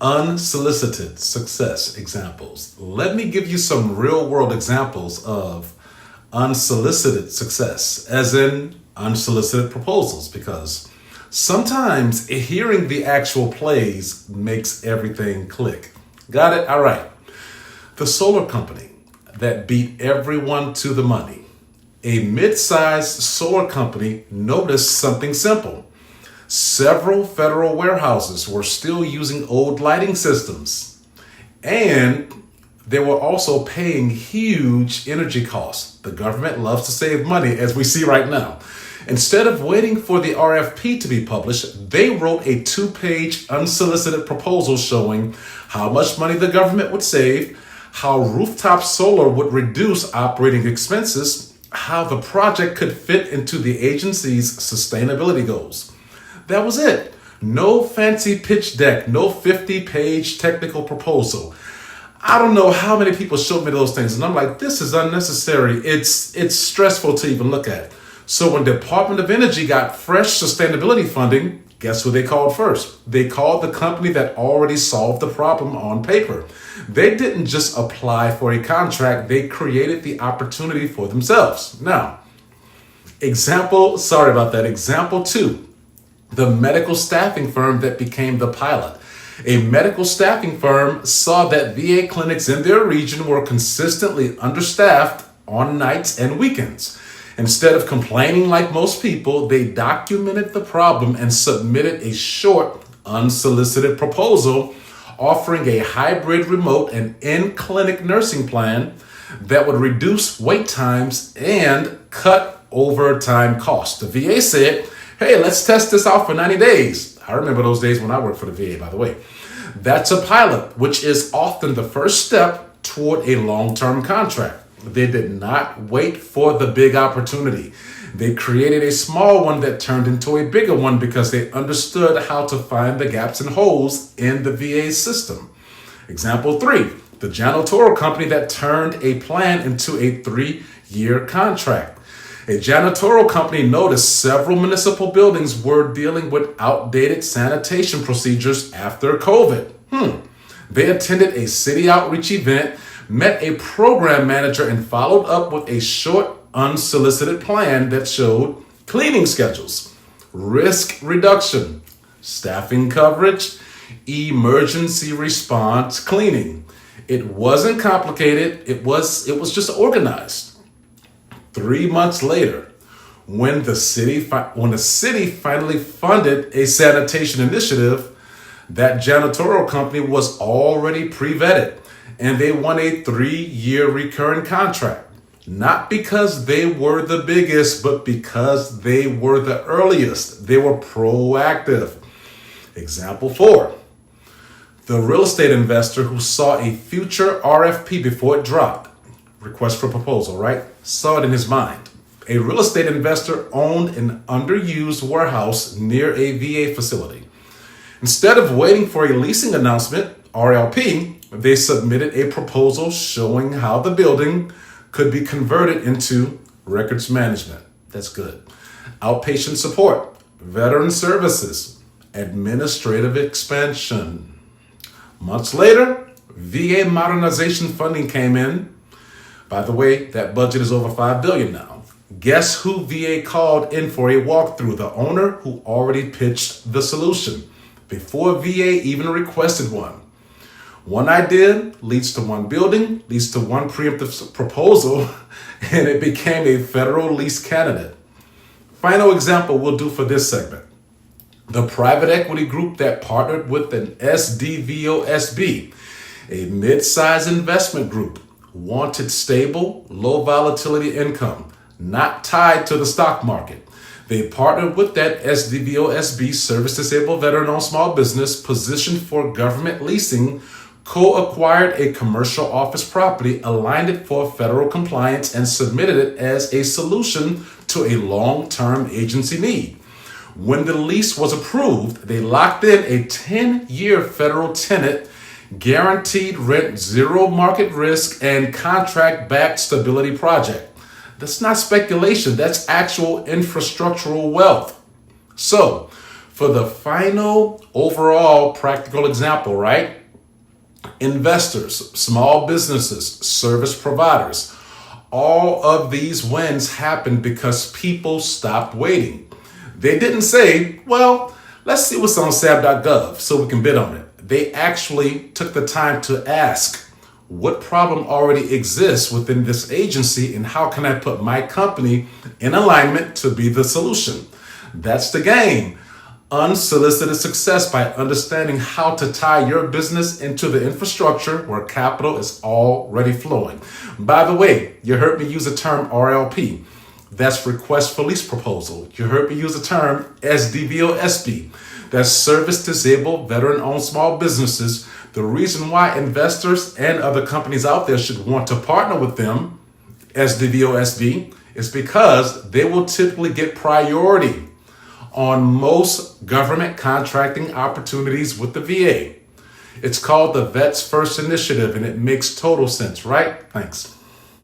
Unsolicited success examples. Let me give you some real world examples of unsolicited success, as in unsolicited proposals, because sometimes hearing the actual plays makes everything click. Got it? All right. The solar company that beat everyone to the money. A mid-sized solar company noticed something simple. Several federal warehouses were still using old lighting systems, and they were also paying huge energy costs. The government loves to save money, as we see right now. Instead of waiting for the RFP to be published, they wrote a 2-page unsolicited proposal showing how much money the government would save, how rooftop solar would reduce operating expenses, how the project could fit into the agency's sustainability goals. That was it. No fancy pitch deck, no 50-page technical proposal. I don't know how many people showed me those things, and I'm like, this is unnecessary. It's stressful to even look at. So when Department of Energy got fresh sustainability funding, guess who they called first? They called the company that already solved the problem on paper. They didn't just apply for a contract, they created the opportunity for themselves. Now, example 2. The medical staffing firm that became the pilot. A medical staffing firm saw that VA clinics in their region were consistently understaffed on nights and weekends. Instead of complaining like most people, they documented the problem and submitted a short, unsolicited proposal offering a hybrid remote and in-clinic nursing plan that would reduce wait times and cut overtime costs. The VA said, hey, let's test this out for 90 days. I remember those days when I worked for the VA, by the way. That's a pilot, which is often the first step toward a long-term contract. They did not wait for the big opportunity. They created a small one that turned into a bigger one because they understood how to find the gaps and holes in the VA system. Example 3, the janitorial company that turned a plan into a 3-year contract. A janitorial company noticed several municipal buildings were dealing with outdated sanitation procedures after COVID. They attended a city outreach event, met a program manager, and followed up with a short, unsolicited plan that showed cleaning schedules, risk reduction, staffing coverage, emergency response cleaning. It wasn't complicated. It was just organized. 3 months later, when the city finally funded a sanitation initiative, that janitorial company was already pre-vetted, and they won a 3-year recurring contract. Not because they were the biggest, but because they were the earliest. They were proactive. Example 4, the real estate investor who saw a future RFP before it dropped. Request for proposal, right? Saw it in his mind. A real estate investor owned an underused warehouse near a VA facility. Instead of waiting for a leasing announcement, RLP, they submitted a proposal showing how the building could be converted into records management. That's good. Outpatient support, veteran services, administrative expansion. Months later, VA modernization funding came in. By the way, that budget is over $5 billion now. Guess who VA called in for a walkthrough? The owner who already pitched the solution before VA even requested one. One idea leads to one building, leads to one preemptive proposal, and it became a federal lease candidate. Final example we'll do for this segment. The private equity group that partnered with an SDVOSB, a mid-sized investment group, wanted stable, low volatility income, not tied to the stock market. They partnered with that SDVOSB, Service Disabled Veteran-Owned Small Business, positioned for government leasing, co-acquired a commercial office property, aligned it for federal compliance, and submitted it as a solution to a long-term agency need. When the lease was approved, they locked in a 10-year federal tenant, guaranteed rent, zero market risk, and contract-backed stability project. That's not speculation, that's actual infrastructural wealth. So, For the final overall practical example, right? Investors, small businesses, service providers, all of these wins happened because people stopped waiting. They didn't say, well, let's see what's on SAB.gov so we can bid on it. They actually took the time to ask, what problem already exists within this agency and how can I put my company in alignment to be the solution? That's the game. Unsolicited success by understanding how to tie your business into the infrastructure where capital is already flowing. By the way, you heard me use the term RLP. That's request for lease proposal. You heard me use the term SDVOSB. That's service disabled veteran-owned small businesses. The reason why investors and other companies out there should want to partner with them, SDVOSB, is because they will typically get priority on most government contracting opportunities with the VA. It's called the Vets First Initiative, and it makes total sense, right? Thanks.